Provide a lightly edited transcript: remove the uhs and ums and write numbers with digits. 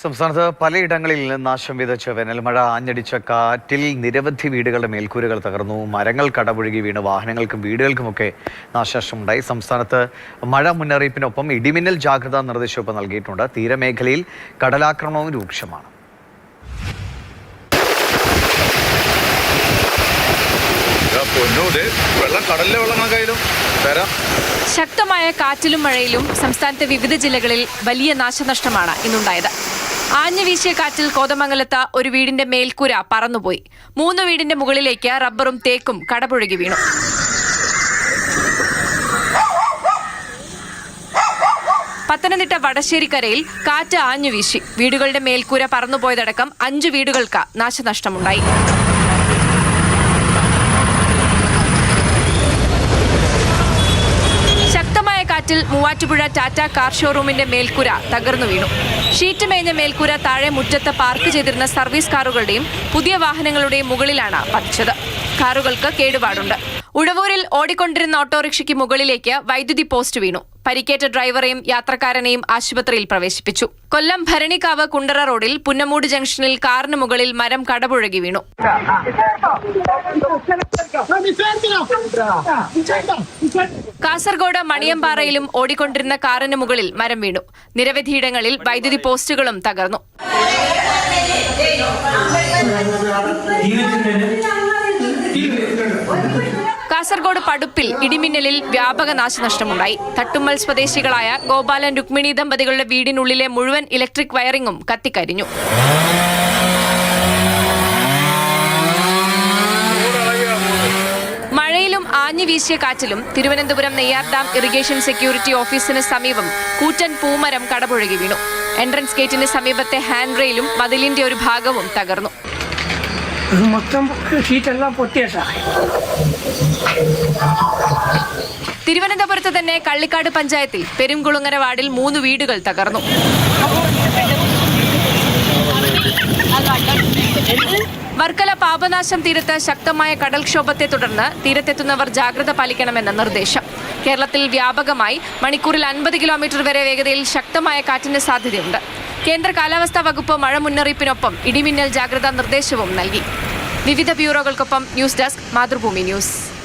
സംസ്ഥാനത്ത് പലയിടങ്ങളിൽ നാശം വിതച്ച വേനൽമഴ ആഞ്ഞടിച്ച കാറ്റിൽ നിരവധി വീടുകളുടെ മേൽക്കൂരകൾ തകർന്നു. മരങ്ങൾ കടപുഴകി വീണ് വാഹനങ്ങൾക്കും വീടുകൾക്കുമൊക്കെ നാശനഷ്ടമുണ്ടായി. സംസ്ഥാനത്ത് മഴ മുന്നറിയിപ്പിനൊപ്പം ഇടിമിന്നൽ ജാഗ്രതാ നിർദ്ദേശവും നൽകിയിട്ടുണ്ട്. തീരമേഖലയിൽ കടലാക്രമണവും രൂക്ഷമാണ്. ശക്തമായ കാറ്റിലും മഴയിലും സംസ്ഥാനത്തെ വിവിധ ജില്ലകളിൽ വലിയ നാശനഷ്ടമാണ് ഇന്നുണ്ടായത്. ആഞ്ഞു വീശിയ കാറ്റിൽ കോതമംഗലത്ത് ഒരു വീടിന്റെ മേൽക്കൂര പറന്നുപോയി. 3 വീടിന്റെ മുകളിലേക്ക് റബ്ബറും തേക്കും കടപുഴകി വീണു. പത്തനംതിട്ട വടശ്ശേരിക്കരയിൽ കാറ്റ് ആഞ്ഞു വീശി വീടുകളുടെ മേൽക്കൂര പറന്നുപോയതടക്കം 5 വീടുകൾക്ക് നാശനഷ്ടമുണ്ടായി. കാറ്റിൽ മൂവാറ്റുപുഴ ടാറ്റ കാർ ഷോറൂമിന്റെ മേൽക്കൂര തകർന്നു വീണു. ഷീറ്റ് മേഞ്ഞ മേൽക്കൂര താഴെ മുറ്റത്ത് പാർക്ക് ചെയ്തിരുന്ന സർവീസ് കാറുകളുടെയും പുതിയ വാഹനങ്ങളുടെയും മുകളിലാണ് പതിച്ചത്. കാറുകൾക്ക് കേടുപാടുണ്ട്. ഉഴവൂരിൽ ഓടിക്കൊണ്ടിരുന്ന ഓട്ടോറിക്ഷയ്ക്ക് മുകളിലേക്ക് വൈദ്യുതി പോസ്റ്റ് വീണു. പരിക്കേറ്റ ഡ്രൈവറെയും യാത്രക്കാരനെയും ആശുപത്രിയിൽ പ്രവേശിപ്പിച്ചു. കൊല്ലം ഭരണിക്കാവ് കുണ്ടറ റോഡിൽ പുന്നമൂട് ജംഗ്ഷനിൽ കാറിന് മുകളിൽ മരം കടപുഴകി വീണു. കാസർഗോഡ് മണിയമ്പാറയിലും ഓടിക്കൊണ്ടിരുന്ന കാറിന് മുകളിൽ മരം വീണു. നിരവധിയിടങ്ങളിൽ വൈദ്യുതി പോസ്റ്റുകളും തകർന്നു. കാസർഗോഡ് പടുപ്പിൽ ഇടിമിന്നലിൽ വ്യാപക നാശനഷ്ടമുണ്ടായി. തട്ടുമ്മൽ സ്വദേശികളായ ഗോപാലൻ രുക്മിണി ദമ്പതികളുടെ വീടിനുള്ളിലെ മുഴുവൻ ഇലക്ട്രിക് വയറിംഗും കത്തിക്കരിഞ്ഞു. മഴയിലും ആഞ്ഞു വീശിയ കാറ്റിലും Thiruvananthapuram Neyyar dam irrigation security ഓഫീസിന് സമീപം കൂറ്റൻ പൂമരം കടപുഴകി വീണു. എൻട്രൻസ് ഗേറ്റിന് സമീപത്തെ ഹാൻഡ് റെയിലും മതിലിന്റെ ഒരു ഭാഗവും തകർന്നു. മൊത്തം ഷീറ്റെല്ലാം പൊട്ടിയ തിരുവനന്തപുരത്ത് തന്നെ കള്ളിക്കാട് പഞ്ചായത്തിൽ പെരുംകുളുങ്ങര വാർഡിൽ 3 വീടുകൾ തകർന്നു. വർക്കല പാപനാശം തീരത്ത് ശക്തമായ കടൽക്ഷോഭത്തെ തുടർന്ന് തീരത്തെത്തുന്നവർ ജാഗ്രത പാലിക്കണമെന്ന നിർദ്ദേശം. കേരളത്തിൽ വ്യാപകമായി മണിക്കൂറിൽ 50 കിലോമീറ്റർ വരെ വേഗതയിൽ ശക്തമായ കാറ്റിന് സാധ്യതയുണ്ട്. കേന്ദ്ര കാലാവസ്ഥാ വകുപ്പ് മഴ മുന്നറിയിപ്പിനൊപ്പം ഇടിമിന്നൽ ജാഗ്രതാ നിർദ്ദേശവും നൽകി. വിവിധ ബ്യൂറോകൾക്കൊപ്പം ന്യൂസ് ഡെസ്ക് മാതൃഭൂമി ന്യൂസ്.